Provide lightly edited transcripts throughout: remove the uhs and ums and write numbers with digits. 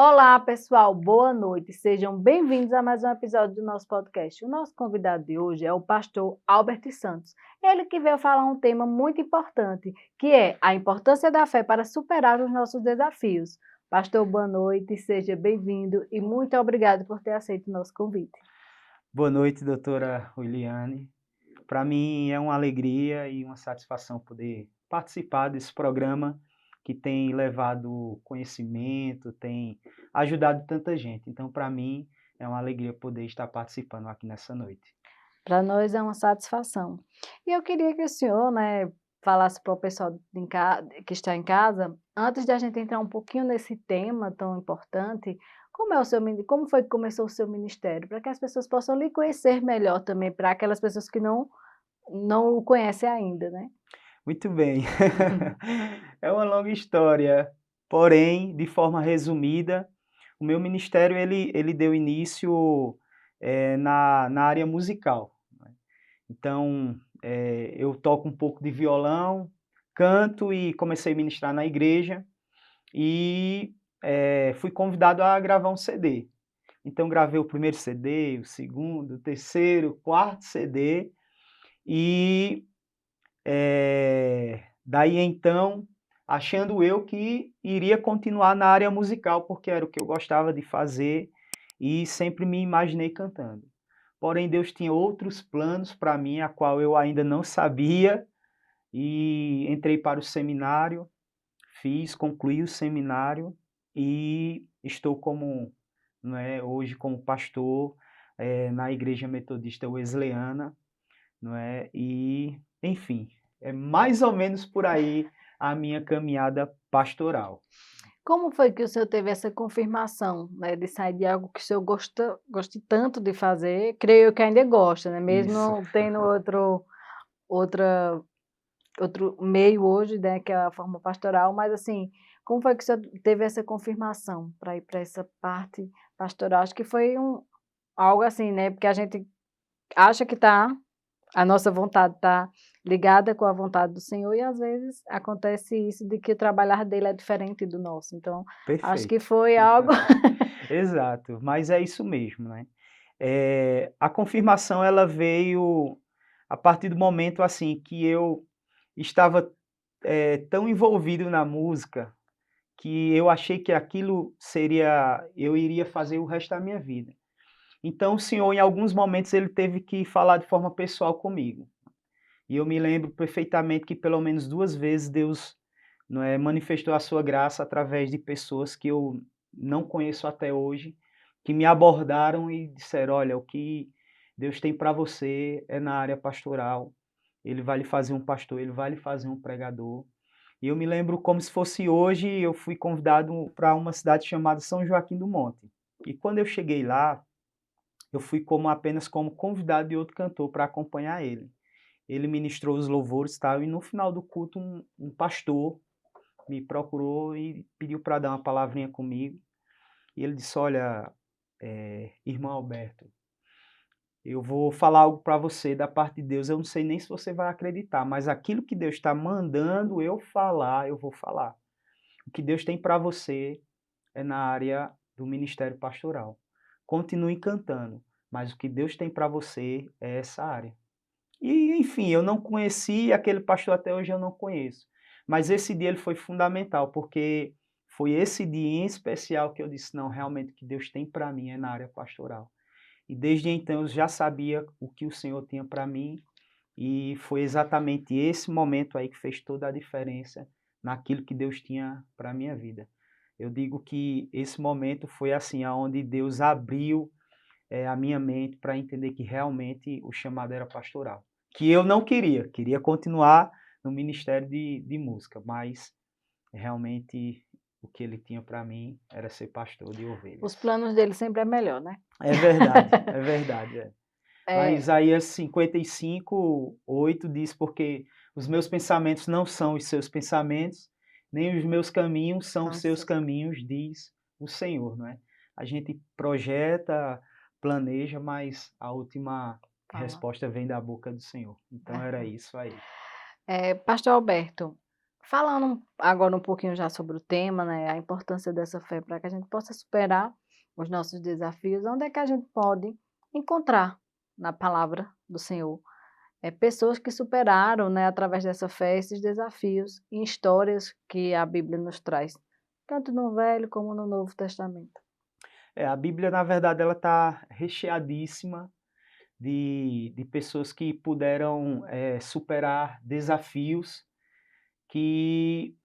Olá, pessoal, boa noite. Sejam bem-vindos a mais um episódio do nosso podcast. O nosso convidado de hoje é o pastor Albert Santos. Ele que veio falar um tema muito importante, que é a importância da fé para superar os nossos desafios. Pastor, boa noite, seja bem-vindo e muito obrigado por ter aceito o nosso convite. Boa noite, doutora Williane. Para mim é uma alegria e uma satisfação poder participar desse programa que tem levado conhecimento, tem ajudado tanta gente. Então, para mim é uma alegria poder estar participando aqui nessa noite. Para nós é uma satisfação. E eu queria que o senhor, falasse para o pessoal que está em casa, antes de a gente entrar um pouquinho nesse tema tão importante, como foi que começou o seu ministério? Para que as pessoas possam lhe conhecer melhor também, para aquelas pessoas que não o conhecem ainda, né? Muito bem. É uma longa história, porém, de forma resumida, o meu ministério ele deu início na área musical. Então, eu toco um pouco de violão, canto e comecei a ministrar na igreja e fui convidado a gravar um CD. Então, gravei o primeiro CD, o segundo, o terceiro, o quarto CD e daí então, achando eu que iria continuar na área musical, porque era o que eu gostava de fazer e sempre me imaginei cantando. Porém, Deus tinha outros planos para mim, a qual eu ainda não sabia, e entrei para o seminário, concluí o seminário e estou como, hoje como pastor na Igreja Metodista Wesleyana, não é? E, enfim, é mais ou menos por aí a minha caminhada pastoral. Como foi que o senhor teve essa confirmação, né, de sair de algo que o senhor gosta tanto de fazer? Creio eu que ainda gosta, né? Mesmo Isso. não tendo outra outro meio hoje, né, que é a forma pastoral, mas assim, como foi que o senhor teve essa confirmação para ir para essa parte pastoral? Acho que foi algo assim, né, porque a gente acha que a nossa vontade está ligada com a vontade do Senhor e às vezes acontece isso de que o trabalhar dele é diferente do nosso, então acho que Perfeito. foi algo. Exato, mas é isso mesmo, né. A confirmação ela veio a partir do momento, assim, que eu estava, tão envolvido na música, que eu achei que aquilo seria eu iria fazer o resto da minha vida. Então o Senhor, em alguns momentos, ele teve que falar de forma pessoal comigo. E eu me lembro perfeitamente que pelo menos 2 vezes Deus, não é, manifestou a sua graça através de pessoas que eu não conheço até hoje, que me abordaram e disseram: "Olha, o que Deus tem para você é na área pastoral, Ele vai lhe fazer um pastor, Ele vai lhe fazer um pregador". E eu me lembro como se fosse hoje, eu fui convidado para uma cidade chamada São Joaquim do Monte. E quando eu cheguei lá, eu fui apenas como convidado de outro cantor para acompanhar ele. Ele ministrou os louvores e tal, e no final do culto um pastor me procurou e pediu para dar uma palavrinha comigo. E ele disse: "Olha, irmão Alberto, eu vou falar algo para você da parte de Deus, eu não sei nem se você vai acreditar, mas aquilo que Deus está mandando eu falar, eu vou falar. O que Deus tem para você é na área do ministério pastoral. Continue cantando, mas o que Deus tem para você é essa área". E, enfim, eu não conheci aquele pastor, até hoje eu não conheço. Mas esse dia ele foi fundamental, porque foi esse dia em especial que eu disse: "Não, realmente o que Deus tem para mim é na área pastoral". E desde então eu já sabia o que o Senhor tinha para mim, e foi exatamente esse momento aí que fez toda a diferença naquilo que Deus tinha para a minha vida. Eu digo que esse momento foi assim, aonde Deus abriu a minha mente para entender que realmente o chamado era pastoral. Que eu não queria continuar no ministério de música, mas realmente o que ele tinha para mim era ser pastor de Os ovelhas. planos dele sempre é melhor, né? É verdade, é verdade, é. Lá em É, Isaías 55:8 diz: "Porque os meus pensamentos não são os seus pensamentos, nem os meus caminhos são os são seus seus. caminhos", diz o Senhor, não é? A gente projeta, planeja, mas a última Fala. resposta vem da boca do Senhor. Então era isso aí. Pastor Alberto, Falando agora um pouquinho já sobre o tema, né, a importância dessa fé para que a gente possa superar os nossos desafios, onde é que a gente pode encontrar na palavra do Senhor, pessoas que superaram, né, através dessa fé, esses desafios em histórias que a Bíblia nos traz, tanto no Velho como no Novo Testamento. A Bíblia, na verdade, ela está recheadíssima de pessoas que puderam superar desafios que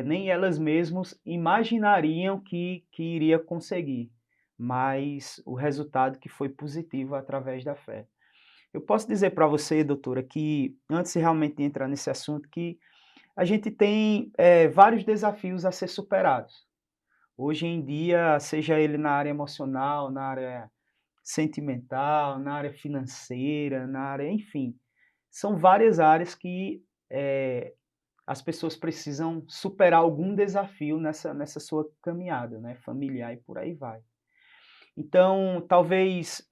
nem elas mesmas imaginariam que iria conseguir, mas o resultado que foi positivo através da fé. Eu posso dizer para você, doutora, que antes de realmente entrar nesse assunto, que a gente tem vários desafios a ser superados. Hoje em dia, seja ele na área emocional, na área sentimental, na área financeira, na área, enfim, são várias áreas que as pessoas precisam superar algum desafio nessa sua caminhada, né, familiar e por aí vai. Então, talvez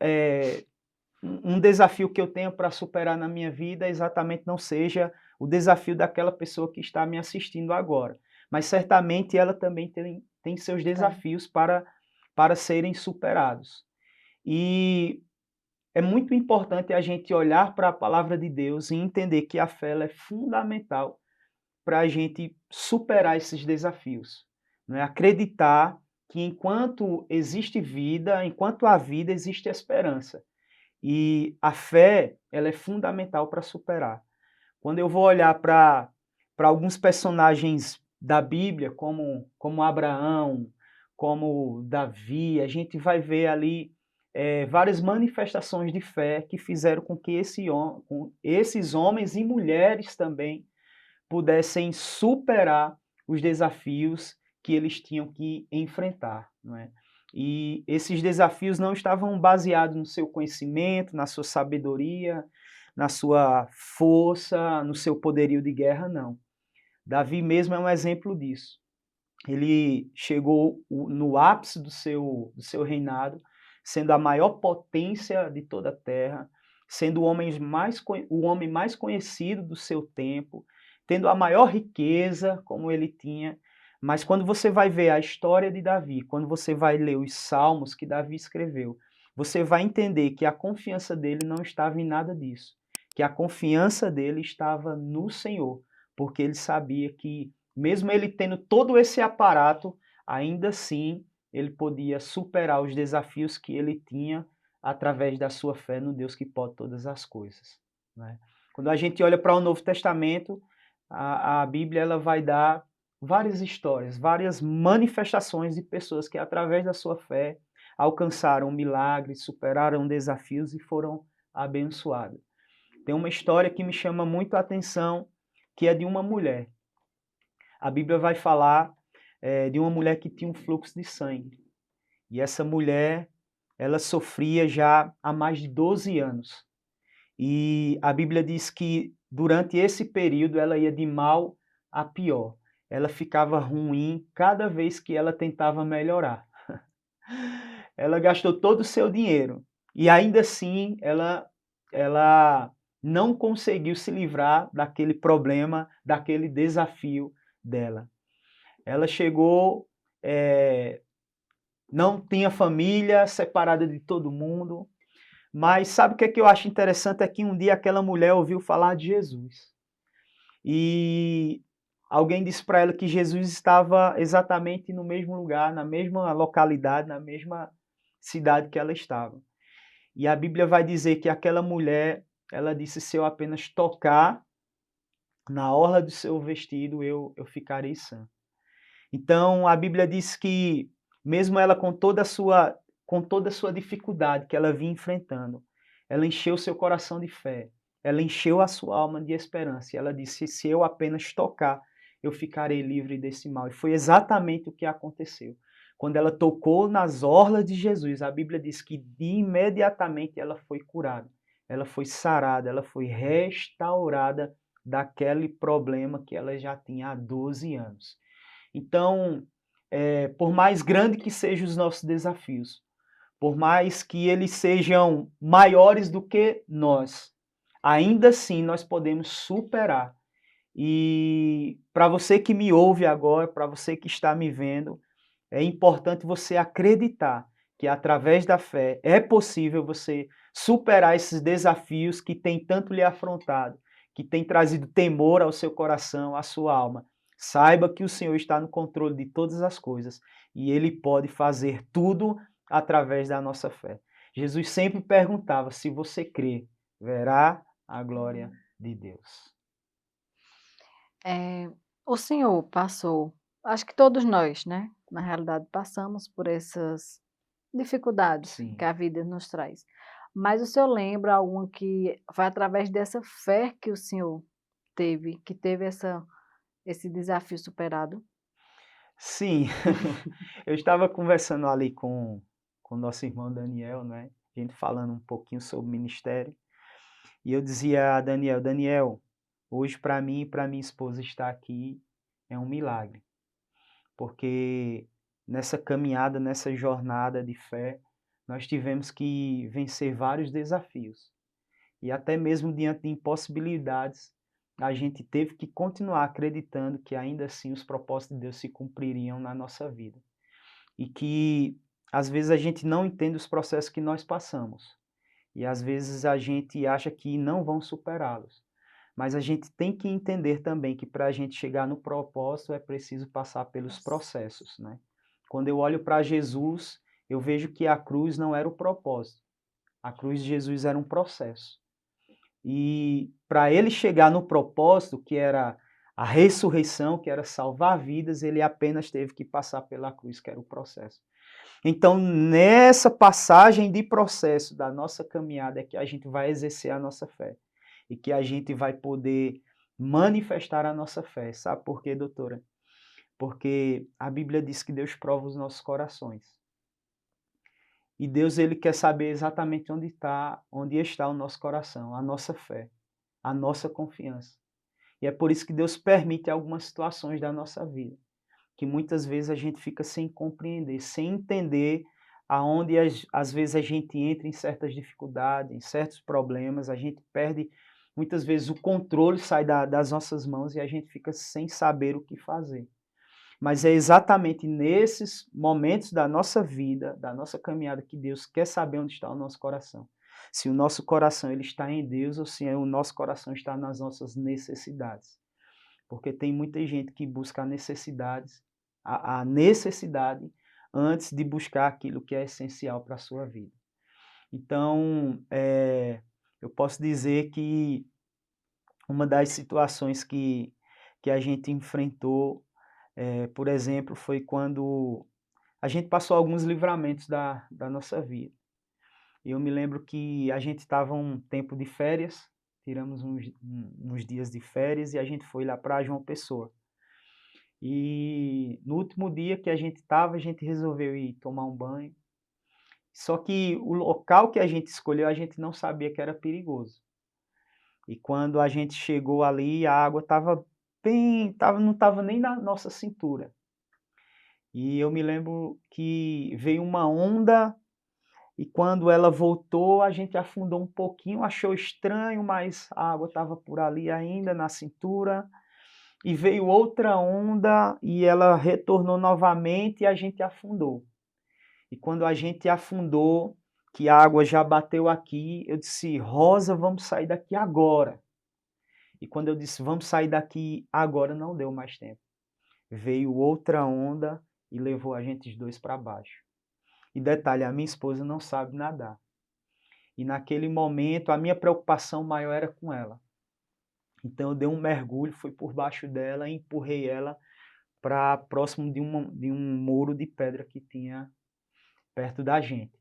um desafio que eu tenho para superar na minha vida exatamente não seja o desafio daquela pessoa que está me assistindo agora, mas certamente ela também tem seus Tem. desafios para serem superados. E é muito importante a gente olhar para a palavra de Deus e entender que a fé ela é fundamental para a gente superar esses desafios. Não é? Acreditar que enquanto existe vida, enquanto há vida, existe esperança. E a fé, ela é fundamental para superar. Quando eu vou olhar para alguns personagens da Bíblia, como Abraão, como Davi, a gente vai ver ali várias manifestações de fé que fizeram com que esses homens e mulheres também pudessem superar os desafios que eles tinham que enfrentar, não é? E esses desafios não estavam baseados no seu conhecimento, na sua sabedoria, na sua força, no seu poderio de guerra, não. Davi mesmo é um exemplo disso. Ele chegou no ápice do seu reinado, sendo a maior potência de toda a terra, sendo o homem mais conhecido do seu tempo, tendo a maior riqueza como ele tinha. Mas quando você vai ver a história de Davi, quando você vai ler os salmos que Davi escreveu, você vai entender que a confiança dele não estava em nada disso, que a confiança dele estava no Senhor, porque ele sabia que mesmo ele tendo todo esse aparato, ainda assim ele podia superar os desafios que ele tinha através da sua fé no Deus que pode todas as coisas, né? Quando a gente olha para o Novo Testamento, a Bíblia ela vai dar várias histórias, várias manifestações de pessoas que através da sua fé alcançaram milagres, superaram desafios e foram abençoadas. Tem uma história que me chama muito a atenção, que é de uma mulher. A Bíblia vai falar de uma mulher que tinha um fluxo de sangue. E essa mulher, ela sofria já há mais de 12 anos. E a Bíblia diz que durante esse período ela ia de mal a pior. Ela ficava ruim cada vez que ela tentava melhorar. Ela gastou todo o seu dinheiro. E ainda assim ela não conseguiu se livrar daquele problema, daquele desafio dela. Ela chegou, não tinha família, separada de todo mundo, mas sabe o que é que eu acho interessante? É que um dia aquela mulher ouviu falar de Jesus. E alguém disse para ela que Jesus estava exatamente no mesmo lugar, na mesma localidade, na mesma cidade que ela estava. E a Bíblia vai dizer que aquela mulher, ela disse, se eu apenas tocar na orla do seu vestido, eu ficarei sã. Então, a Bíblia diz que, mesmo ela com toda a sua dificuldade que ela vinha enfrentando, ela encheu seu coração de fé, ela encheu a sua alma de esperança, e ela disse, se eu apenas tocar, eu ficarei livre desse mal. E foi exatamente o que aconteceu. Quando ela tocou nas orlas de Jesus, a Bíblia diz que imediatamente ela foi curada, ela foi sarada, ela foi restaurada daquele problema que ela já tinha há 12 anos. Então, por mais grande que sejam os nossos desafios, por mais que eles sejam maiores do que nós, ainda assim nós podemos superar E para você que me ouve agora, para você que está me vendo, é importante você acreditar que através da fé é possível você superar esses desafios que têm tanto lhe afrontado, que têm trazido temor ao seu coração, à sua alma. Saiba que o Senhor está no controle de todas as coisas e Ele pode fazer tudo através da nossa fé. Jesus sempre perguntava: se você crê, verá a glória de Deus. O senhor passou, acho que todos nós, né, na realidade passamos por essas dificuldades que Sim. a vida nos traz. Mas o senhor lembra alguma que foi através dessa fé que o senhor teve, que teve esse desafio superado? Sim, eu estava conversando ali com o nosso irmão Daniel, né? A gente falando um pouquinho sobre ministério. E eu dizia a Daniel: Daniel, hoje para mim e para minha esposa estar aqui é um milagre, porque nessa caminhada, nessa jornada de fé, nós tivemos que vencer vários desafios. E até mesmo diante de impossibilidades, a gente teve que continuar acreditando que ainda assim os propósitos de Deus se cumpririam na nossa vida. E que às vezes a gente não entende os processos que nós passamos. E às vezes a gente acha que não vão superá-los. Mas a gente tem que entender também que para a gente chegar no propósito é preciso passar pelos processos, né? Quando eu olho para Jesus, eu vejo que a cruz não era o propósito. A cruz de Jesus era um processo. E para ele chegar no propósito, que era a ressurreição, que era salvar vidas, ele apenas teve que passar pela cruz, que era o processo. Então, nessa passagem de processo da nossa caminhada é que a gente vai exercer a nossa fé e que a gente vai poder manifestar a nossa fé. Sabe por quê, doutora? Porque a Bíblia diz que Deus prova os nossos corações. E Deus, ele quer saber exatamente onde está o nosso coração, a nossa fé, a nossa confiança. E é por isso que Deus permite algumas situações da nossa vida, que muitas vezes a gente fica sem compreender, sem entender aonde às vezes a gente entra em certas dificuldades, em certos problemas, a gente perde, muitas vezes o controle sai das nossas mãos e a gente fica sem saber o que fazer. Mas é exatamente nesses momentos da nossa vida, da nossa caminhada, que Deus quer saber onde está o nosso coração. Se o nosso coração ele está em Deus ou se o nosso coração está nas nossas necessidades. Porque tem muita gente que busca a necessidade antes de buscar aquilo que é essencial para a sua vida. Então, eu posso dizer que uma das situações que a gente enfrentou, por exemplo, foi quando a gente passou alguns livramentos da nossa vida. Eu me lembro que a gente estava um tempo de férias, tiramos uns dias de férias e a gente foi lá para João Pessoa. E no último dia que a gente estava, a gente resolveu ir tomar um banho. Só que o local que a gente escolheu, a gente não sabia que era perigoso. E quando a gente chegou ali, a água estava não estava nem na nossa cintura. E eu me lembro que veio uma onda e quando ela voltou, a gente afundou um pouquinho, achou estranho, mas a água estava por ali ainda na cintura. E veio outra onda e ela retornou novamente e a gente afundou. E quando a gente afundou, que a água já bateu aqui, eu disse: Rosa, vamos sair daqui agora. E quando eu disse: vamos sair daqui agora, não deu mais tempo. Veio outra onda e levou a gente os dois para baixo. E detalhe, a minha esposa não sabe nadar. E naquele momento, a minha preocupação maior era com ela. Então eu dei um mergulho, fui por baixo dela e empurrei ela para próximo de um muro de pedra que tinha perto da gente.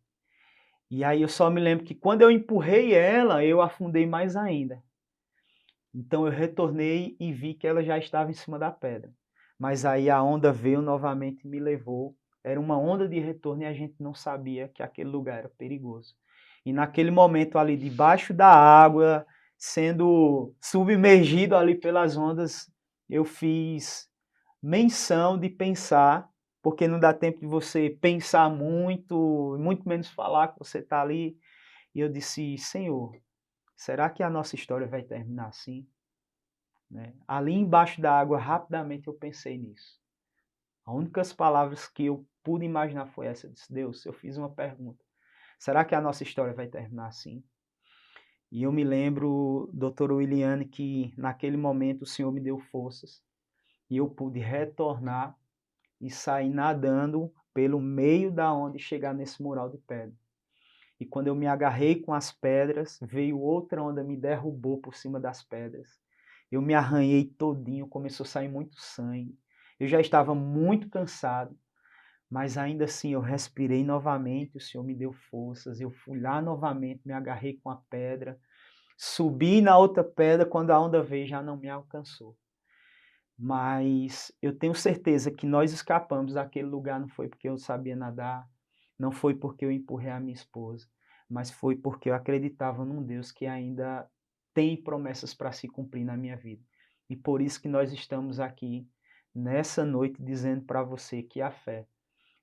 E aí eu só me lembro que quando eu empurrei ela, eu afundei mais ainda. Então eu retornei e vi que ela já estava em cima da pedra. Mas aí a onda veio novamente e me levou. Era uma onda de retorno e a gente não sabia que aquele lugar era perigoso. E naquele momento ali debaixo da água, sendo submergido ali pelas ondas, eu fiz menção de pensar, porque não dá tempo de você pensar muito, muito menos falar que você está ali. E eu disse: Senhor, será que a nossa história vai terminar assim? né? Ali embaixo da água, rapidamente eu pensei nisso. As únicas palavras que eu pude imaginar foi essa. Eu disse, Deus, eu fiz uma pergunta. Será que a nossa história vai terminar assim? E eu me lembro, doutora Williane, que naquele momento o Senhor me deu forças e eu pude retornar e sair nadando pelo meio da onda e chegar nesse mural de pedra. E quando eu me agarrei com as pedras, veio outra onda, me derrubou por cima das pedras. Eu me arranhei todinho, começou a sair muito sangue. Eu já estava muito cansado, mas ainda assim eu respirei novamente, o Senhor me deu forças. Eu fui lá novamente, me agarrei com a pedra, subi na outra pedra, quando a onda veio já não me alcançou. Mas eu tenho certeza que nós escapamos daquele lugar, não foi porque eu sabia nadar, não foi porque eu empurrei a minha esposa, mas foi porque eu acreditava num Deus que ainda tem promessas para se cumprir na minha vida. E por isso que nós estamos aqui nessa noite dizendo para você que a fé,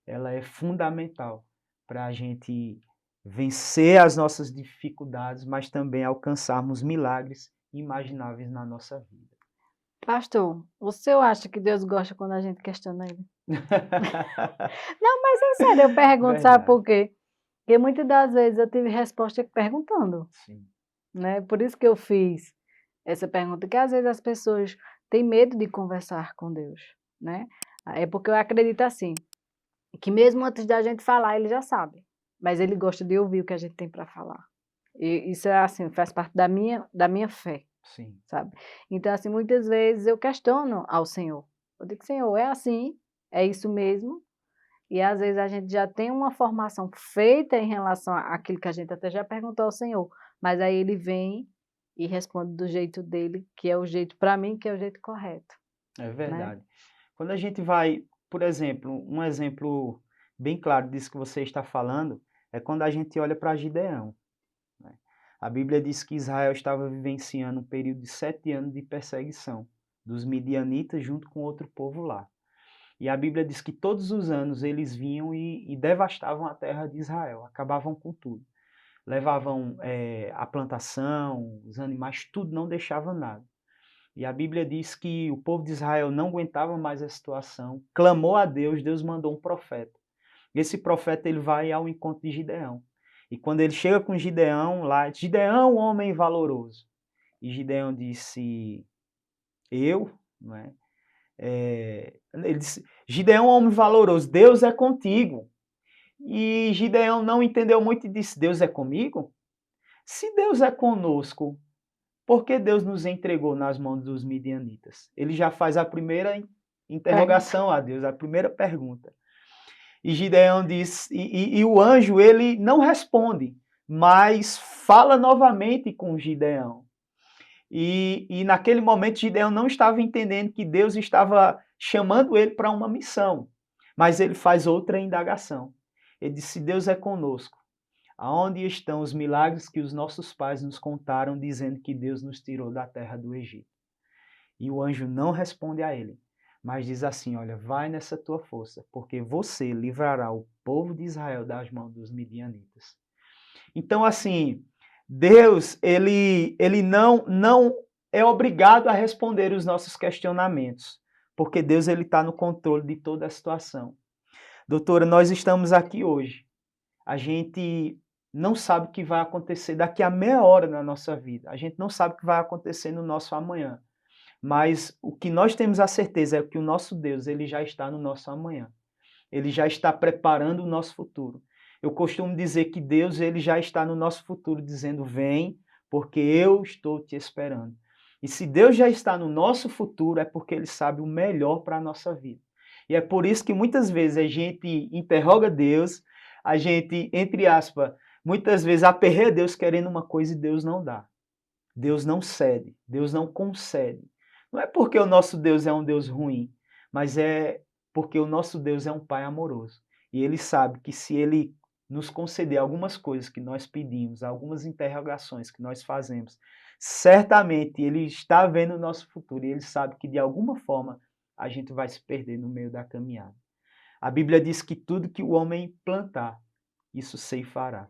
ela é fundamental para a gente vencer as nossas dificuldades, mas também alcançarmos milagres imagináveis na nossa vida. Pastor, o senhor acha que Deus gosta quando a gente questiona ele? Não, mas é sério, eu pergunto, sabe Verdade. por quê? Porque muitas das vezes eu tive resposta perguntando, Sim. né? Por isso que eu fiz essa pergunta, que às vezes as pessoas têm medo de conversar com Deus, né? É porque eu acredito assim, que mesmo antes da gente falar, ele já sabe, mas ele gosta de ouvir o que a gente tem para falar. E isso é assim, faz parte da minha fé, Sim. sabe? Então, assim, muitas vezes eu questiono ao Senhor. Eu digo, Senhor, é assim? É isso mesmo? E às vezes a gente já tem uma formação feita em relação àquilo que a gente até já perguntou ao Senhor, mas aí ele vem e responde do jeito dele, que é o jeito, para mim, que é o jeito correto, É né? verdade. Quando a gente vai, por exemplo, um exemplo bem claro disso que você está falando, é quando a gente olha para Gideão, né? A Bíblia diz que Israel estava vivenciando um período de 7 anos de perseguição dos midianitas junto com outro povo lá. E a Bíblia diz que todos os anos eles vinham e devastavam a terra de Israel, acabavam com tudo. Levavam a plantação, os animais, tudo, não deixavam nada. E a Bíblia diz que o povo de Israel não aguentava mais a situação, clamou a Deus, Deus mandou um profeta. Esse profeta ele vai ao encontro de Gideão. E quando ele chega com Gideão lá, Gideão, homem valoroso. E Gideão disse, eu, não é? Ele disse, Gideão, homem valoroso, Deus é contigo. E Gideão não entendeu muito e disse, Deus é comigo? Se Deus é conosco, por que Deus nos entregou nas mãos dos midianitas? Ele já faz a primeira Pergunta. interrogação a Deus, a primeira pergunta. E Gideão diz, e o anjo ele não responde, mas fala novamente com Gideão. E naquele momento Gideão não estava entendendo que Deus estava chamando ele para uma missão, mas ele faz outra indagação. Ele diz, se Deus é conosco, aonde estão os milagres que os nossos pais nos contaram, dizendo que Deus nos tirou da terra do Egito? E o anjo não responde a ele, mas diz assim, olha, vai nessa tua força, porque você livrará o povo de Israel das mãos dos midianitas. Então, assim, Deus, ele não é obrigado a responder os nossos questionamentos, porque Deus ele está no controle de toda a situação. Doutora, nós estamos aqui hoje. A gente não sabe o que vai acontecer daqui a meia hora na nossa vida. A gente não sabe o que vai acontecer no nosso amanhã. Mas o que nós temos a certeza é que o nosso Deus, ele já está no nosso amanhã. Ele já está preparando o nosso futuro. Eu costumo dizer que Deus, ele já está no nosso futuro dizendo: "Vem, porque eu estou te esperando". E se Deus já está no nosso futuro, é porque ele sabe o melhor para a nossa vida. E é por isso que muitas vezes a gente interroga Deus, a gente, entre aspas, muitas vezes aperreia Deus querendo uma coisa e Deus não dá. Deus não cede, Deus não concede. Não é porque o nosso Deus é um Deus ruim, mas é porque o nosso Deus é um Pai amoroso. E Ele sabe que se Ele nos conceder algumas coisas que nós pedimos, algumas interrogações que nós fazemos, certamente Ele está vendo o nosso futuro e Ele sabe que de alguma forma a gente vai se perder no meio da caminhada. A Bíblia diz que tudo que o homem plantar, isso ceifará.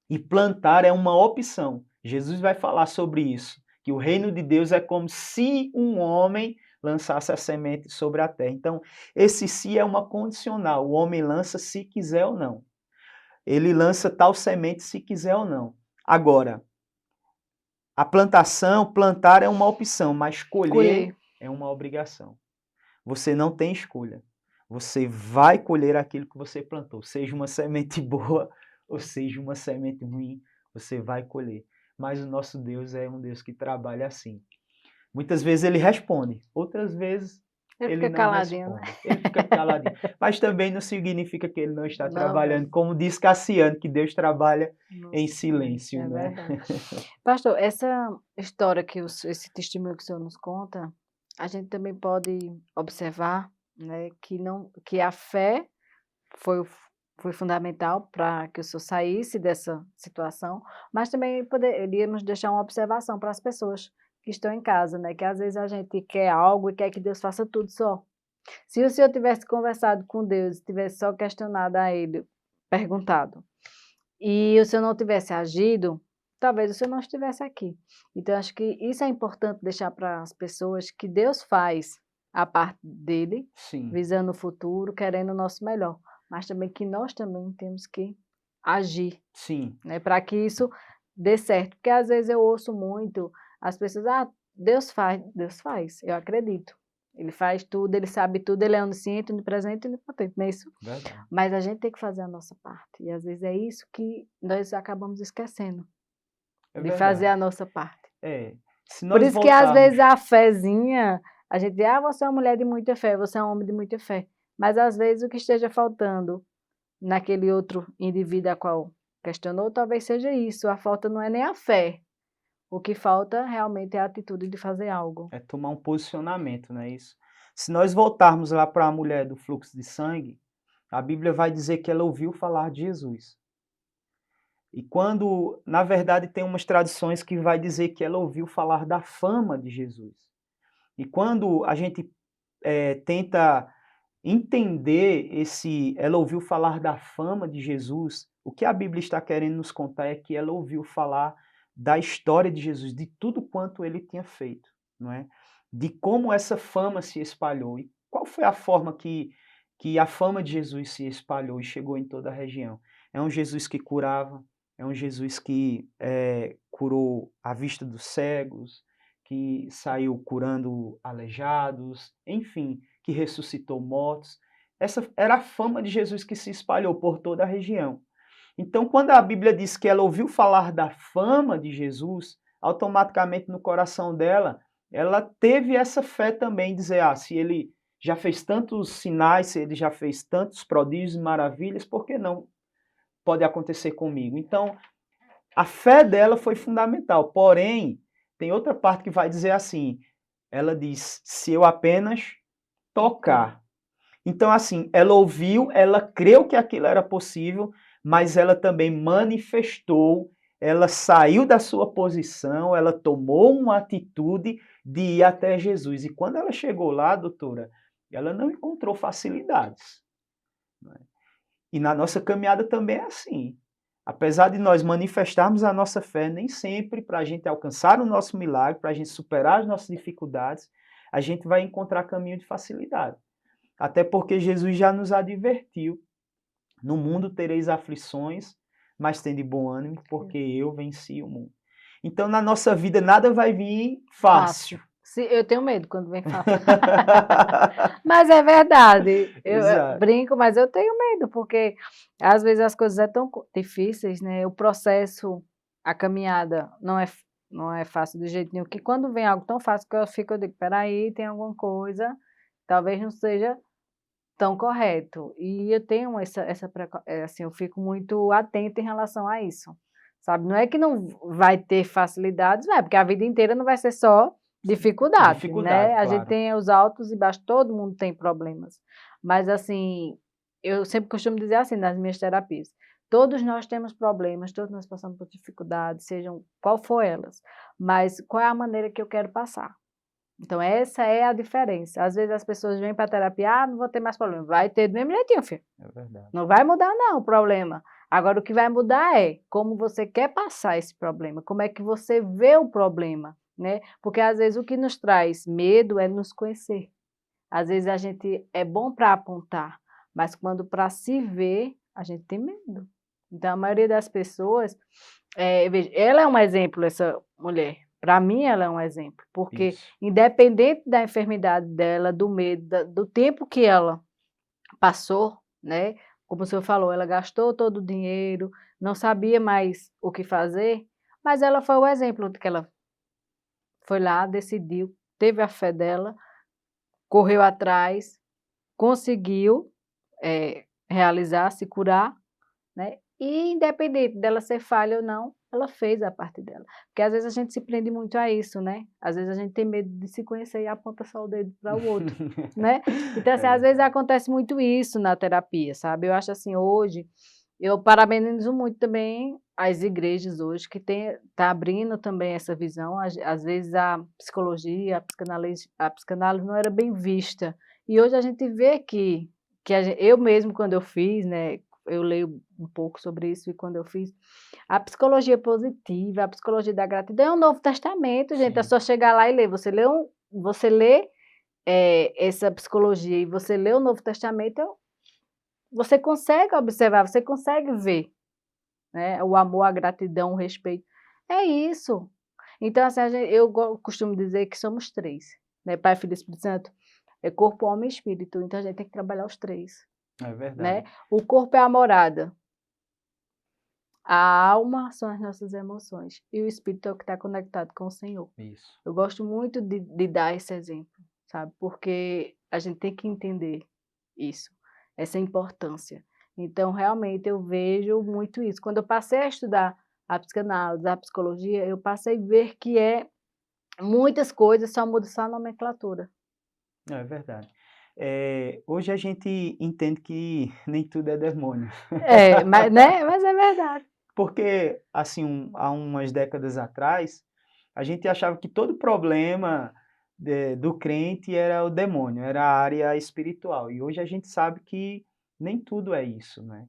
E plantar é uma opção. Jesus vai falar sobre isso, que o reino de Deus é como se um homem lançasse a semente sobre a terra. Então, esse se é uma condicional. O homem lança se quiser ou não. Ele lança tal semente se quiser ou não. Agora, a plantação, plantar é uma opção, mas colher é uma obrigação. Você não tem escolha. Você vai colher aquilo que você plantou. Seja uma semente boa ou seja uma semente ruim, você vai colher. Mas o nosso Deus é um Deus que trabalha assim. Muitas vezes ele responde, outras vezes Ele ele fica não caladinho, né? responde. Ele fica caladinho. Mas também não significa que ele não está Não, trabalhando. Como diz Cassiano, que Deus trabalha em nossa, silêncio, é né? verdade. Pastor, essa história esse testemunho que o senhor nos conta, a gente também pode observar, né, que a fé foi, foi fundamental para que o senhor saísse dessa situação, mas também poderíamos deixar uma observação para as pessoas que estão em casa, né, que às vezes a gente quer algo e quer que Deus faça tudo só. Se o senhor tivesse conversado com Deus, tivesse só questionado a ele, perguntado, e o senhor não tivesse agido, talvez o senhor não estivesse aqui. Então, acho que isso é importante deixar para as pessoas que Deus faz a parte dele, Sim, visando o futuro, querendo o nosso melhor, mas também que nós também temos que agir, sim, né, para que isso dê certo. Porque às vezes eu ouço muito as pessoas, Deus faz, eu acredito. Ele faz tudo, ele sabe tudo, ele é onisciente, onipresente e onipotente, não é isso? verdade. Mas a gente tem que fazer a nossa parte. E às vezes é isso que nós acabamos esquecendo, É de fazer verdade. a nossa parte. É, se Por nós isso que às voltarmos, vezes a fezinha, a gente diz, você é uma mulher de muita fé, você é um homem de muita fé. Mas às vezes o que esteja faltando naquele outro indivíduo a qual questionou, talvez seja isso. A falta não é nem a fé. O que falta realmente é a atitude de fazer algo. é tomar um posicionamento, não é isso? Se nós voltarmos lá para a mulher do fluxo de sangue, a Bíblia vai dizer que ela ouviu falar de Jesus. E quando, na verdade, tem umas tradições que vai dizer que ela ouviu falar da fama de Jesus. E quando a gente tenta entender ela ouviu falar da fama de Jesus, o que a Bíblia está querendo nos contar é que ela ouviu falar da história de Jesus, de tudo quanto ele tinha feito, não é? De como essa fama se espalhou e qual foi a forma que a fama de Jesus se espalhou e chegou em toda a região. É um Jesus que curava, é um Jesus que curou a vista dos cegos, que saiu curando aleijados, enfim, que ressuscitou mortos. Essa era a fama de Jesus que se espalhou por toda a região. Então, quando a Bíblia diz que ela ouviu falar da fama de Jesus, automaticamente no coração dela, ela teve essa fé também, dizer, se ele já fez tantos sinais, se ele já fez tantos prodígios e maravilhas, por que não pode acontecer comigo? Então, a fé dela foi fundamental, porém, tem outra parte que vai dizer assim, ela diz, se eu apenas tocar. Então, assim, ela ouviu, ela creu que aquilo era possível, mas ela também manifestou, ela saiu da sua posição, ela tomou uma atitude de ir até Jesus. E quando ela chegou lá, doutora, ela não encontrou facilidades. E na nossa caminhada também é assim. Apesar de nós manifestarmos a nossa fé, nem sempre para a gente alcançar o nosso milagre, para a gente superar as nossas dificuldades, a gente vai encontrar caminho de facilidade. Até porque Jesus já nos advertiu. No mundo tereis aflições, mas tende bom ânimo, porque eu venci o mundo. Então, na nossa vida, nada vai vir fácil. Eu tenho medo quando vem fácil. Mas é verdade. Eu Exato. brinco, mas eu tenho medo, porque às vezes as coisas são tão difíceis, né? O processo, a caminhada não é fácil de jeito nenhum. Que quando vem algo tão fácil que eu digo, peraí, tem alguma coisa, talvez não seja tão correto. E eu tenho assim, eu fico muito atenta em relação a isso, sabe? Não é que não vai ter facilidades, não é, porque a vida inteira não vai ser só dificuldade, né? Dificuldade, A gente claro. tem os altos e baixos, todo mundo tem problemas. Mas, assim, eu sempre costumo dizer assim nas minhas terapias, todos nós temos problemas, todos nós passamos por dificuldades, sejam qual for elas, mas qual é a maneira que eu quero passar? Então, essa é a diferença. Às vezes as pessoas vêm para a terapia, não vou ter mais problema. Vai ter do mesmo jeitinho, filho. É verdade. Não vai mudar, não, o problema. Agora, o que vai mudar é como você quer passar esse problema, como é que você vê o problema, né? Porque às vezes o que nos traz medo é nos conhecer. Às vezes a gente é bom para apontar, mas quando para se ver, a gente tem medo. Então a maioria das pessoas, veja, ela é um exemplo, essa mulher. Para mim ela é um exemplo, porque Isso. independente da enfermidade dela, do medo, do tempo que ela passou, né? Como o senhor falou, ela gastou todo o dinheiro, não sabia mais o que fazer, mas ela foi o exemplo de que ela foi lá, decidiu, teve a fé dela, correu atrás, conseguiu realizar, se curar, né? E independente dela ser falha ou não, ela fez a parte dela. Porque às vezes a gente se prende muito a isso, né? Às vezes a gente tem medo de se conhecer e aponta só o dedo para o outro, né? Então, É assim, às vezes verdade. acontece muito isso na terapia, sabe? Eu acho assim, hoje, eu parabenizo muito também as igrejas hoje, que tá abrindo também essa visão. Às vezes a psicologia, a psicanálise não era bem vista. E hoje a gente vê que eu mesmo, quando eu fiz, né? Eu leio um pouco sobre isso e quando eu fiz, a psicologia positiva, a psicologia da gratidão é um Novo Testamento, gente. É Sim. só chegar lá e ler. Você lê essa psicologia e você lê o Novo Testamento, você consegue observar, você consegue ver, né? O amor, a gratidão, o respeito. É isso. Então, assim, eu costumo dizer que somos três, né? Pai, Filho e Espírito Santo. É corpo, alma e espírito. Então, a gente tem que trabalhar os três, É né? verdade. O corpo é a morada. A alma são as nossas emoções. E o espírito é o que está conectado com o Senhor. Isso. Eu gosto muito de dar esse exemplo, sabe? Porque a gente tem que entender isso, essa importância. Então, realmente, eu vejo muito isso. Quando eu passei a estudar a psicanálise, a psicologia, eu passei a ver que muitas coisas só mudam só a nomenclatura. É verdade. Hoje a gente entende que nem tudo é demônio. Mas, né? Mas é verdade. Porque, assim, há umas décadas atrás, a gente achava que todo problema do crente era o demônio, era a área espiritual. E hoje a gente sabe que nem tudo é isso, né?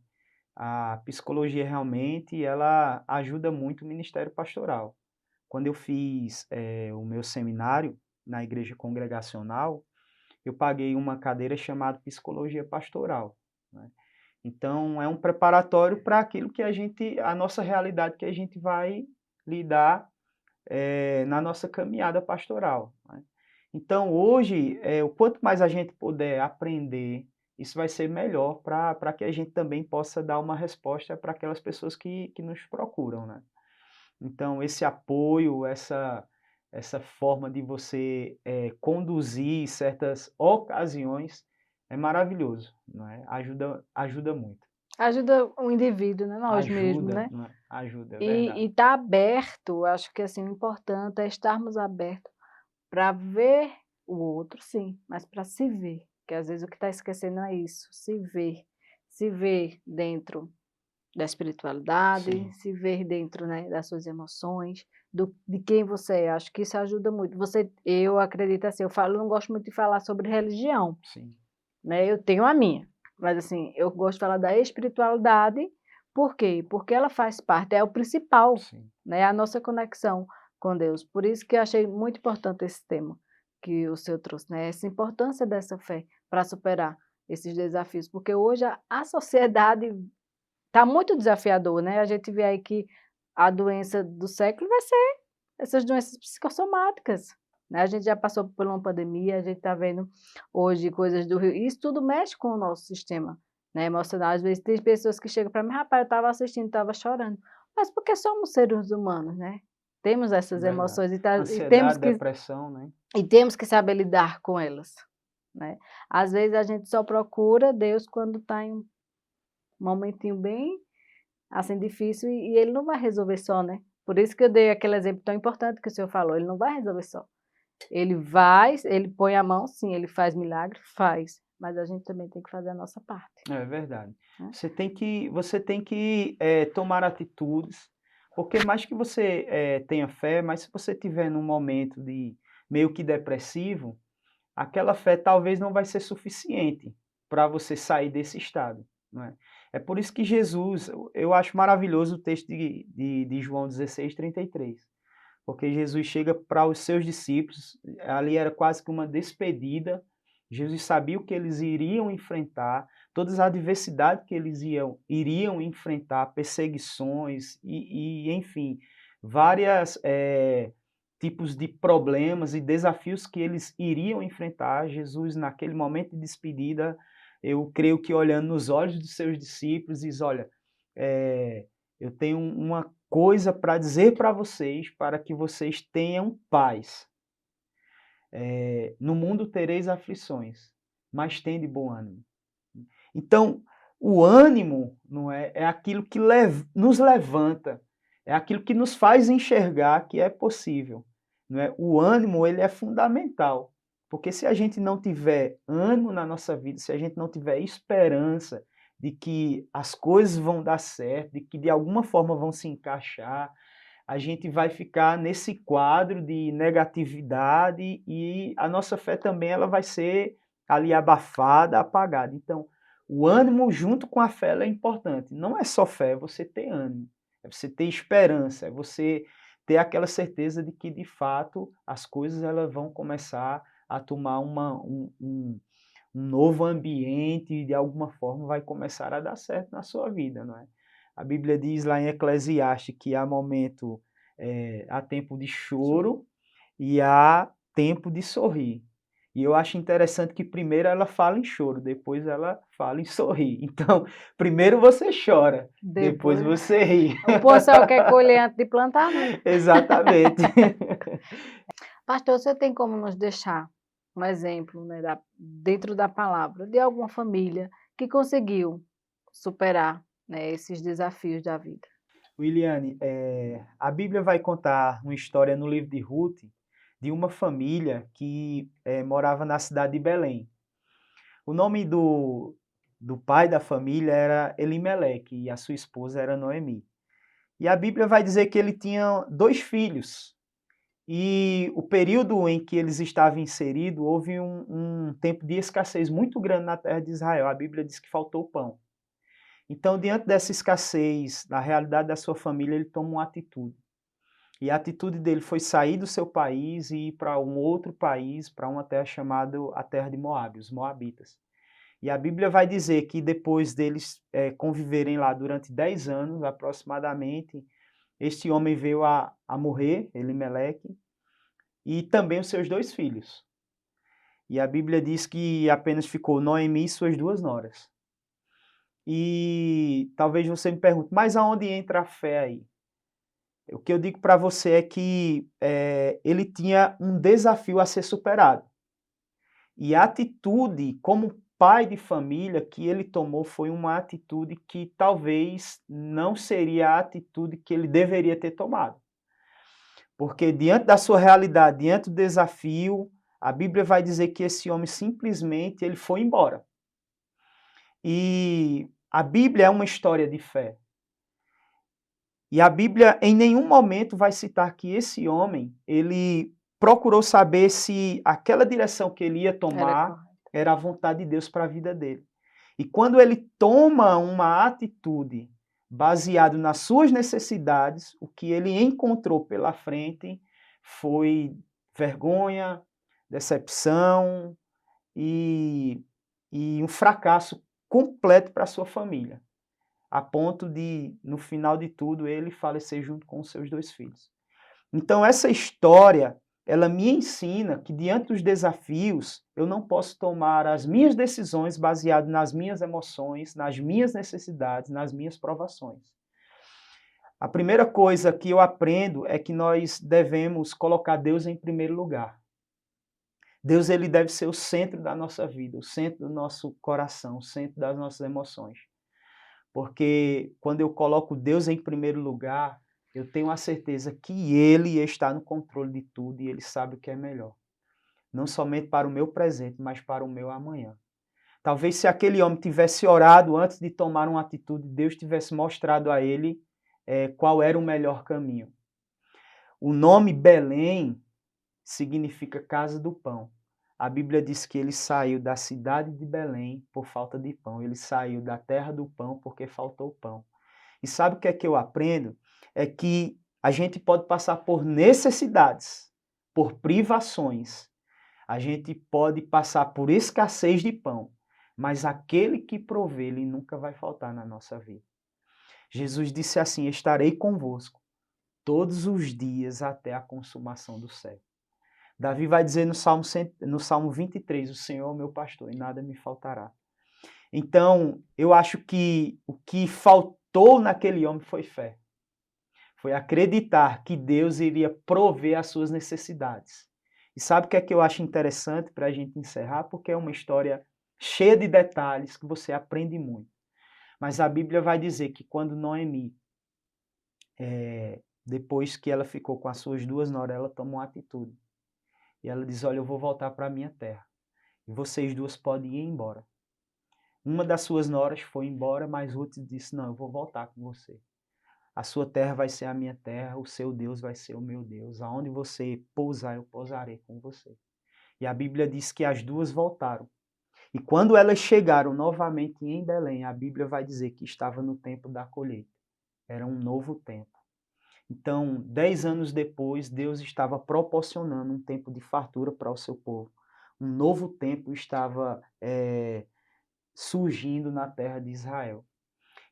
A psicologia realmente, ela ajuda muito o ministério pastoral. Quando eu fiz o meu seminário na igreja congregacional, eu paguei uma cadeira chamada Psicologia Pastoral, né? Então, é um preparatório para aquilo que a nossa realidade que a gente vai lidar na nossa caminhada pastoral, né? Então, hoje, o quanto mais a gente puder aprender, isso vai ser melhor para que a gente também possa dar uma resposta para aquelas pessoas que nos procuram, né? Então, esse apoio, essa forma de você conduzir certas ocasiões é maravilhoso, não é? Ajuda muito. Ajuda o indivíduo, né? Nós mesmos, Ajuda, né? não é? Ajuda, é E verdade. estar aberto, acho que assim, o importante é estarmos abertos para ver o outro, sim, mas para se ver, que às vezes o que está esquecendo é isso, se ver dentro da espiritualidade, Sim, se ver dentro, né, das suas emoções, de quem você é. Acho que isso ajuda muito. Eu acredito assim, eu não gosto muito de falar sobre religião, sim, né? Eu tenho a minha, mas assim, eu gosto de falar da espiritualidade, por quê? Porque ela faz parte, é o principal, sim. né? A nossa conexão com Deus. Por isso que eu achei muito importante esse tema que o senhor trouxe, né? Essa importância dessa fé para superar esses desafios, porque hoje a sociedade está muito desafiador, né? A gente vê aí que a doença do século vai ser essas doenças psicossomáticas, né? A gente já passou por uma pandemia, a gente está vendo hoje coisas do Rio, isso tudo mexe com o nosso sistema, né, emocional. Às vezes tem pessoas que chegam para mim, rapaz, eu estava assistindo, estava chorando, mas porque somos seres humanos, né? Temos essas Verdade. emoções Ansiedade, depressão, né? e temos que saber lidar com elas, né? Às vezes a gente só procura Deus quando está em um momentinho bem assim, difícil e ele não vai resolver só, né. Por isso que eu dei aquele exemplo tão importante que o senhor falou, ele não vai resolver só. Ele põe a mão, sim, ele faz milagre? Faz, mas a gente também tem que fazer a nossa parte, É verdade. né. Você tem que tomar atitudes, porque mais que você tenha fé, mas se você tiver num momento de meio que depressivo, aquela fé talvez não vai ser suficiente para você sair desse estado, não é? É por isso que Jesus, eu acho maravilhoso o texto de João 16:33, porque Jesus chega para os seus discípulos, ali era quase que uma despedida. Jesus sabia o que eles iriam enfrentar, todas as adversidades que eles iriam enfrentar, perseguições enfim, várias tipos de problemas e desafios que eles iriam enfrentar. Jesus, naquele momento de despedida, eu creio que olhando nos olhos dos seus discípulos, diz, olha, eu tenho uma coisa para dizer para vocês, para que vocês tenham paz. No mundo tereis aflições, mas tende bom ânimo. Então, o ânimo não é aquilo que nos levanta, é aquilo que nos faz enxergar que é possível. Não é? O ânimo ele é fundamental, porque se a gente não tiver ânimo na nossa vida, se a gente não tiver esperança de que as coisas vão dar certo, de que de alguma forma vão se encaixar, a gente vai ficar nesse quadro de negatividade e a nossa fé também ela vai ser ali abafada, apagada. Então, o ânimo junto com a fé é importante. Não é só fé, é você ter ânimo, é você ter esperança, é você ter aquela certeza de que, de fato, as coisas elas vão começar a tomar um novo ambiente e, de alguma forma, vai começar a dar certo na sua vida, não é? A Bíblia diz lá em Eclesiastes que há tempo de choro e há tempo de sorrir. E eu acho interessante que primeiro ela fala em choro, depois ela fala em sorrir. Então, primeiro você chora, depois Depois, você ri. o pessoal quer colher antes de plantar, né? Exatamente. Pastor, você tem como nos deixar um exemplo, né, dentro da palavra, de alguma família que conseguiu superar, né, esses desafios da vida? Williane, a Bíblia vai contar uma história no livro de Ruth, de uma família que morava na cidade de Belém. O nome do pai da família era Elimeleque e a sua esposa era Noemi. E a Bíblia vai dizer que ele tinha 2 filhos. E o período em que eles estavam inseridos, houve um tempo de escassez muito grande na terra de Israel. A Bíblia diz que faltou pão. Então, diante dessa escassez, na realidade da sua família, ele toma uma atitude. E a atitude dele foi sair do seu país e ir para um outro país, para uma terra chamada a terra de Moabe, os Moabitas. E a Bíblia vai dizer que depois deles conviverem lá durante 10 anos, aproximadamente, este homem veio a morrer, Elimeleque, e também os seus 2 filhos. E a Bíblia diz que apenas ficou Noemi e suas 2 noras. E talvez você me pergunte, mas aonde entra a fé aí? O que eu digo para você é que ele tinha um desafio a ser superado. E a atitude, como pai de família, que ele tomou foi uma atitude que talvez não seria a atitude que ele deveria ter tomado. Porque diante da sua realidade, diante do desafio, a Bíblia vai dizer que esse homem simplesmente ele foi embora. E a Bíblia é uma história de fé. E a Bíblia em nenhum momento vai citar que esse homem, ele procurou saber se aquela direção que ele ia tomar era a vontade de Deus para a vida dele. E quando ele toma uma atitude baseado nas suas necessidades, o que ele encontrou pela frente foi vergonha, decepção e um fracasso completo para a sua família, a ponto de, no final de tudo, ele falecer junto com os seus 2 filhos. Então, essa história, ela me ensina que, diante dos desafios, eu não posso tomar as minhas decisões baseado nas minhas emoções, nas minhas necessidades, nas minhas provações. A primeira coisa que eu aprendo é que nós devemos colocar Deus em primeiro lugar. Deus ele deve ser o centro da nossa vida, o centro do nosso coração, o centro das nossas emoções. Porque quando eu coloco Deus em primeiro lugar, eu tenho a certeza que Ele está no controle de tudo e Ele sabe o que é melhor. Não somente para o meu presente, mas para o meu amanhã. Talvez se aquele homem tivesse orado antes de tomar uma atitude, Deus tivesse mostrado a ele qual era o melhor caminho. O nome Belém significa casa do pão. A Bíblia diz que ele saiu da cidade de Belém por falta de pão. Ele saiu da terra do pão porque faltou pão. E sabe o que é que eu aprendo? É que a gente pode passar por necessidades, por privações, a gente pode passar por escassez de pão, mas aquele que provê, ele nunca vai faltar na nossa vida. Jesus disse assim: estarei convosco todos os dias até a consumação do século. Davi vai dizer no Salmo 23, o Senhor é o meu pastor e nada me faltará. Então, eu acho que o que faltou naquele homem foi fé. Foi acreditar que Deus iria prover as suas necessidades. E sabe o que é que eu acho interessante para a gente encerrar? Porque é uma história cheia de detalhes que você aprende muito. Mas a Bíblia vai dizer que quando Noemi, depois que ela ficou com as suas duas noras, ela tomou uma atitude. E ela diz: olha, eu vou voltar para a minha terra. E vocês duas podem ir embora. Uma das suas noras foi embora, mas outra disse: não, eu vou voltar com você. A sua terra vai ser a minha terra, o seu Deus vai ser o meu Deus. Aonde você pousar, eu pousarei com você. E a Bíblia diz que as duas voltaram. E quando elas chegaram novamente em Belém, a Bíblia vai dizer que estava no tempo da colheita. Era um novo tempo. Então, 10 anos depois, Deus estava proporcionando um tempo de fartura para o seu povo. Um novo tempo estava surgindo na terra de Israel.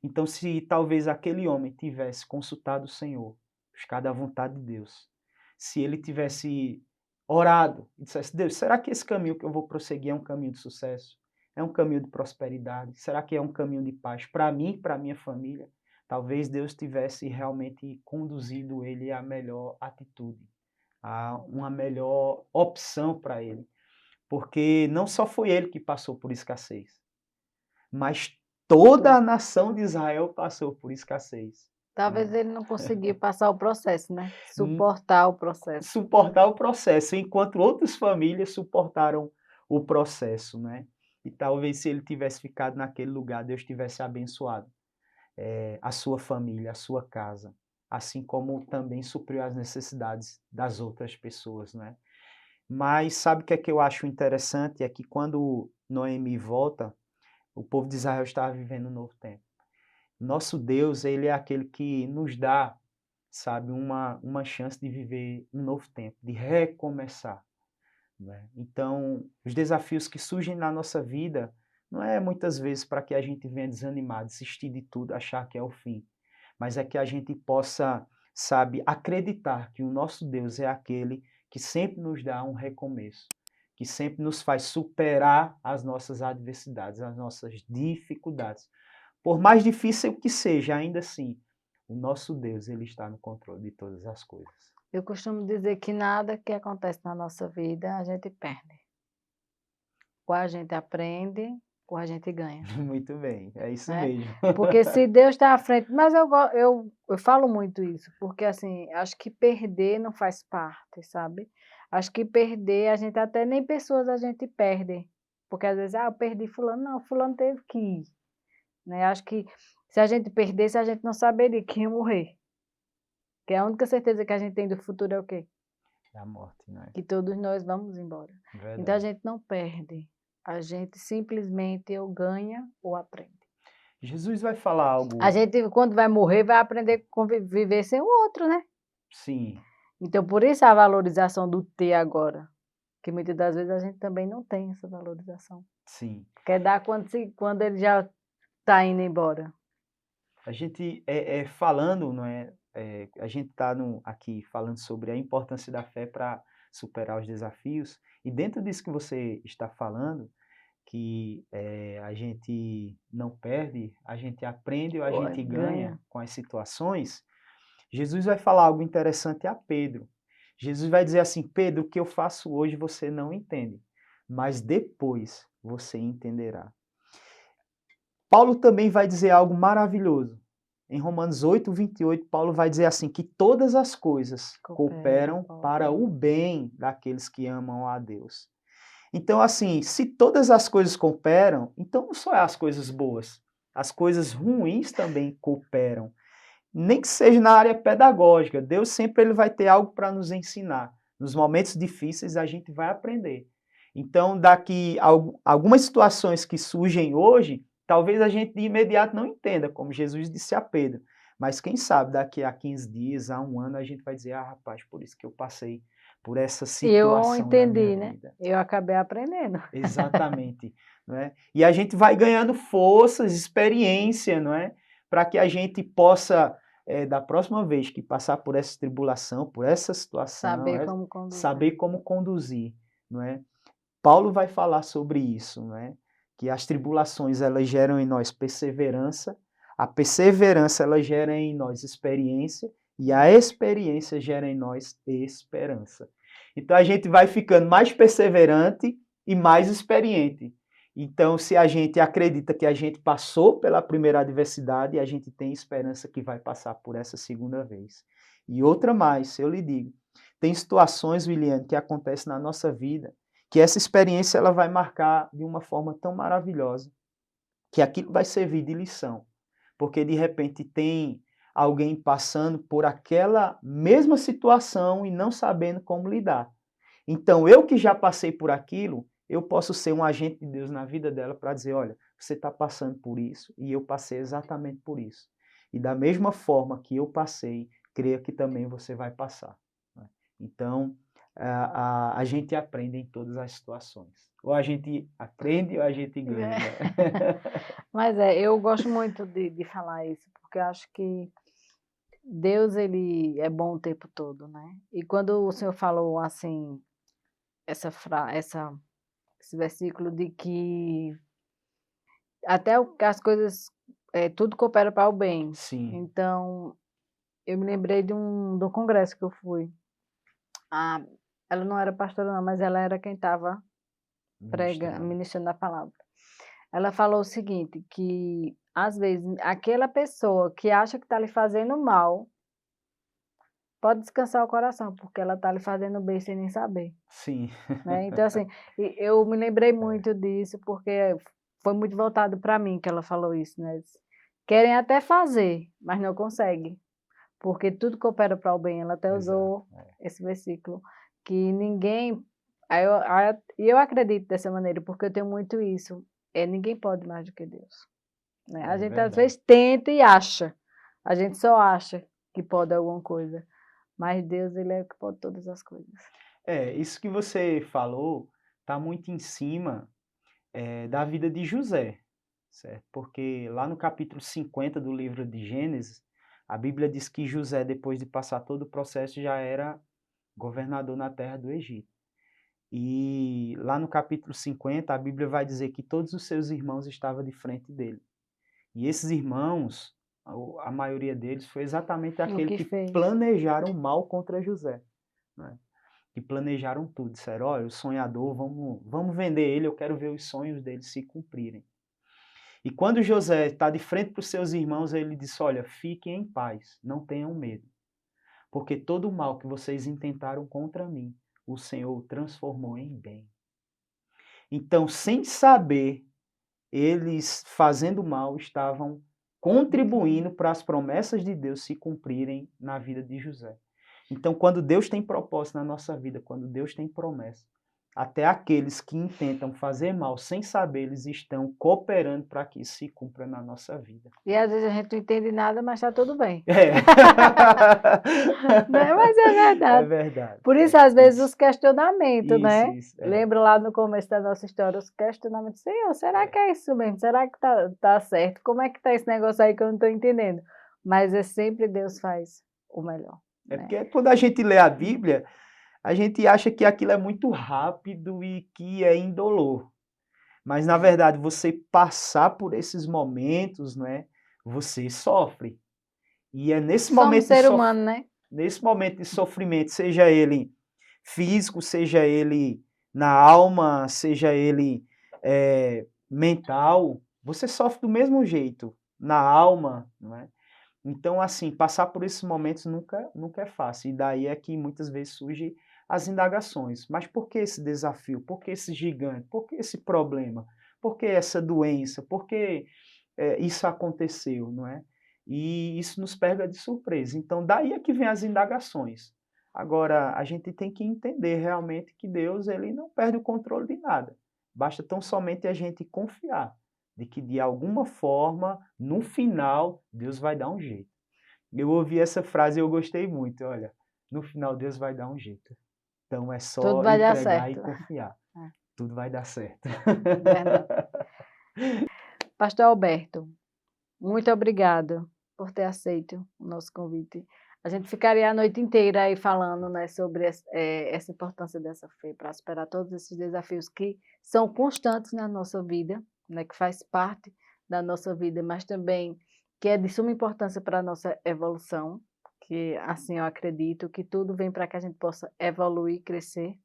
Então, se talvez aquele homem tivesse consultado o Senhor, buscado a vontade de Deus, se ele tivesse orado e dissesse: Deus, será que esse caminho que eu vou prosseguir é um caminho de sucesso? É um caminho de prosperidade? Será que é um caminho de paz para mim e para a minha família? Talvez Deus tivesse realmente conduzido ele à melhor atitude, a uma melhor opção para ele. Porque não só foi ele que passou por escassez, mas toda a nação de Israel passou por escassez. Talvez ele não conseguia passar o processo, né? Suportar o processo. Suportar o processo, enquanto outras famílias suportaram o processo, né? E talvez se ele tivesse ficado naquele lugar, Deus tivesse abençoado a sua família, a sua casa, assim como também supriu as necessidades das outras pessoas, né? Mas sabe o que é que eu acho interessante? É que quando Noemi volta, o povo de Israel estava vivendo um novo tempo. Nosso Deus, ele é aquele que nos dá, sabe, uma chance de viver um novo tempo, de recomeçar, né? Então, os desafios que surgem na nossa vida não é muitas vezes para que a gente venha desanimar, desistir de tudo, achar que é o fim, mas é que a gente possa, sabe, acreditar que o nosso Deus é aquele que sempre nos dá um recomeço, que sempre nos faz superar as nossas adversidades, as nossas dificuldades. Por mais difícil que seja, ainda assim, o nosso Deus, ele está no controle de todas as coisas. Eu costumo dizer que nada que acontece na nossa vida a gente perde. Ou a gente aprende, ou a gente ganha. Muito bem, é isso Né? mesmo. Porque se Deus está à frente, mas eu falo muito isso, porque assim, acho que perder não faz parte, sabe? Acho que perder, a gente até nem pessoas a gente perde, porque às vezes, eu perdi fulano, não, fulano teve que ir, né? Acho que se a gente perdesse, a gente não saberia que ia morrer, que a única certeza que a gente tem do futuro é o quê? É a morte, não é? Que todos nós vamos embora. Verdade. Então a gente não perde, a gente simplesmente ou ganha ou aprende. Jesus vai falar algo. A gente, quando vai morrer, vai aprender a viver sem o outro, né? Sim. Então, por isso a valorização do ter agora. Que muitas das vezes a gente também não tem essa valorização. Sim. Quer dar quando ele já está indo embora. A gente falando, não é? A gente está aqui falando sobre a importância da fé para superar os desafios. E dentro disso que você está falando, que a gente não perde, a gente aprende ou a gente ganha com as situações, Jesus vai falar algo interessante a Pedro. Jesus vai dizer assim: Pedro, o que eu faço hoje você não entende, mas depois você entenderá. Paulo também vai dizer algo maravilhoso. Em Romanos 8, 28, Paulo vai dizer assim, que todas as coisas cooperam para o bem daqueles que amam a Deus. Então, assim, se todas as coisas cooperam, então não só as coisas boas, as coisas ruins também cooperam. Nem que seja na área pedagógica, Deus sempre ele vai ter algo para nos ensinar. Nos momentos difíceis a gente vai aprender. Então, daqui algumas situações que surgem hoje, talvez a gente de imediato não entenda, como Jesus disse a Pedro. Mas quem sabe daqui a 15 dias, a um ano, a gente vai dizer, ah, rapaz, por isso que eu passei por essa E eu situação na minha entendi, né? vida. Eu acabei aprendendo. Exatamente, não é? E a gente vai ganhando forças, experiência, não é? Para que a gente possa, da próxima vez que passar por essa tribulação, por essa situação, Saber como conduzir. saber como conduzir, não é? Paulo vai falar sobre isso, não é? Que as tribulações elas geram em nós perseverança, a perseverança ela gera em nós experiência e a experiência gera em nós esperança. Então a gente vai ficando mais perseverante e mais experiente. Então, se a gente acredita que a gente passou pela primeira adversidade, a gente tem esperança que vai passar por essa segunda vez. E outra mais, eu lhe digo, tem situações, William, que acontecem na nossa vida que essa experiência ela vai marcar de uma forma tão maravilhosa que aquilo vai servir de lição, porque de repente tem alguém passando por aquela mesma situação e não sabendo como lidar. Então, eu que já passei por aquilo, eu posso ser um agente de Deus na vida dela para dizer, olha, você está passando por isso e eu passei exatamente por isso. E da mesma forma que eu passei, creia que também você vai passar. Então, a gente aprende em todas as situações. Ou a gente aprende ou a gente ganha. Né? Mas eu gosto muito de falar isso, porque eu acho que Deus, ele é bom o tempo todo, né? E quando o Senhor falou assim, esse versículo de que até as coisas, tudo coopera para o bem. Sim. Então, eu me lembrei de um congresso que eu fui. Ah, ela não era pastora não, mas ela era quem estava ministrando a palavra. Ela falou o seguinte, que às vezes aquela pessoa que acha que está lhe fazendo mal, pode descansar o coração, porque ela está lhe fazendo bem sem nem saber. Sim. Né? Então, assim, eu me lembrei muito disso, porque foi muito voltado para mim que ela falou isso, né? Querem até fazer, mas não conseguem, porque tudo coopera para o bem. Ela até usou esse versículo, que ninguém... E eu acredito dessa maneira, porque eu tenho muito isso. Ninguém pode mais do que Deus. Né? A gente às vezes tenta e acha. A gente só acha que pode alguma coisa. Mas Deus, ele é o que pode todas as coisas. Isso que você falou está muito em cima da vida de José, certo? Porque lá no capítulo 50 do livro de Gênesis, a Bíblia diz que José, depois de passar todo o processo, já era governador na terra do Egito. E lá no capítulo 50, a Bíblia vai dizer que todos os seus irmãos estavam de frente dele. E esses irmãos, a maioria deles, foi exatamente aquele que planejaram mal contra José. Né? Que planejaram tudo. Disseram, olha, o sonhador, vamos vender ele, eu quero ver os sonhos dele se cumprirem. E quando José está de frente para os seus irmãos, ele disse, olha, fiquem em paz, não tenham medo. Porque todo o mal que vocês intentaram contra mim, o Senhor transformou em bem. Então, sem saber, eles fazendo mal estavam contribuindo para as promessas de Deus se cumprirem na vida de José. Então, quando Deus tem propósito na nossa vida, quando Deus tem promessa, até aqueles que intentam fazer mal sem saber, eles estão cooperando para que isso se cumpra na nossa vida. E às vezes a gente não entende nada, mas está tudo bem. Né? Mas é verdade. É verdade. Por isso, às vezes, os questionamentos, né? Isso, Lembro lá no começo da nossa história, os questionamentos. Senhor, será que é isso mesmo? Será que tá certo? Como é que tá esse negócio aí que eu não estou entendendo? Mas sempre Deus faz o melhor. É né? porque quando a gente lê a Bíblia, a gente acha que aquilo é muito rápido e que é indolor. Mas, na verdade, você passar por esses momentos, né, você sofre. E é nesse momento ser humano, né? Nesse momento de sofrimento, seja ele físico, seja ele na alma, seja ele mental, você sofre do mesmo jeito, na alma, não é? Então, assim, passar por esses momentos nunca é fácil. E daí é que muitas vezes surgem as indagações. Mas por que esse desafio? Por que esse gigante? Por que esse problema? Por que essa doença? Por que isso aconteceu, não é? E isso nos pega de surpresa. Então, daí é que vem as indagações. Agora, a gente tem que entender realmente que Deus ele não perde o controle de nada. Basta tão somente a gente confiar de que, de alguma forma, no final, Deus vai dar um jeito. Eu ouvi essa frase e eu gostei muito, olha, no final Deus vai dar um jeito. Então é Tudo só vai dar entregar e certo. confiar. É, Tudo vai dar certo. verdade. Pastor Alberto, muito obrigado por ter aceito o nosso convite. A gente ficaria a noite inteira aí falando, né, sobre essa importância dessa fé para superar todos esses desafios que são constantes na nossa vida, né, que faz parte da nossa vida, mas também que é de suma importância para a nossa evolução, que assim eu acredito que tudo vem para que a gente possa evoluir, crescer.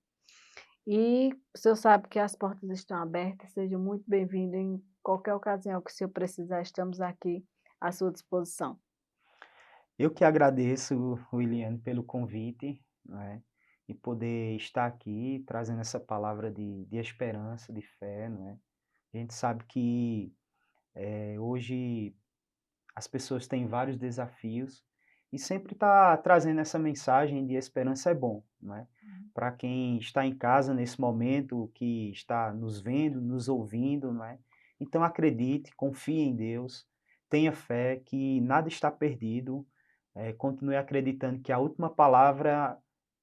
E o senhor sabe que as portas estão abertas, seja muito bem-vindo em qualquer ocasião que o senhor precisar, estamos aqui à sua disposição. Eu que agradeço, Williane, pelo convite, né, e poder estar aqui trazendo essa palavra de esperança, de fé, não é? A gente sabe que hoje as pessoas têm vários desafios e sempre tá trazendo essa mensagem de esperança é bom, não é? Para quem está em casa nesse momento, que está nos vendo, nos ouvindo, não é? Então acredite, confie em Deus, tenha fé que nada está perdido, continue acreditando que a última palavra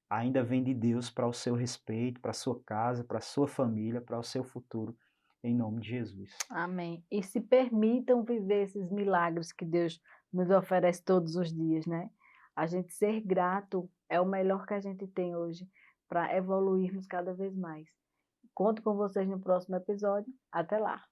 ainda vem de Deus para o seu respeito, para a sua casa, para a sua família, para o seu futuro, em nome de Jesus. Amém. E se permitam viver esses milagres que Deus nos oferece todos os dias, né? A gente ser grato é o melhor que a gente tem hoje para evoluirmos cada vez mais. Conto com vocês no próximo episódio. Até lá!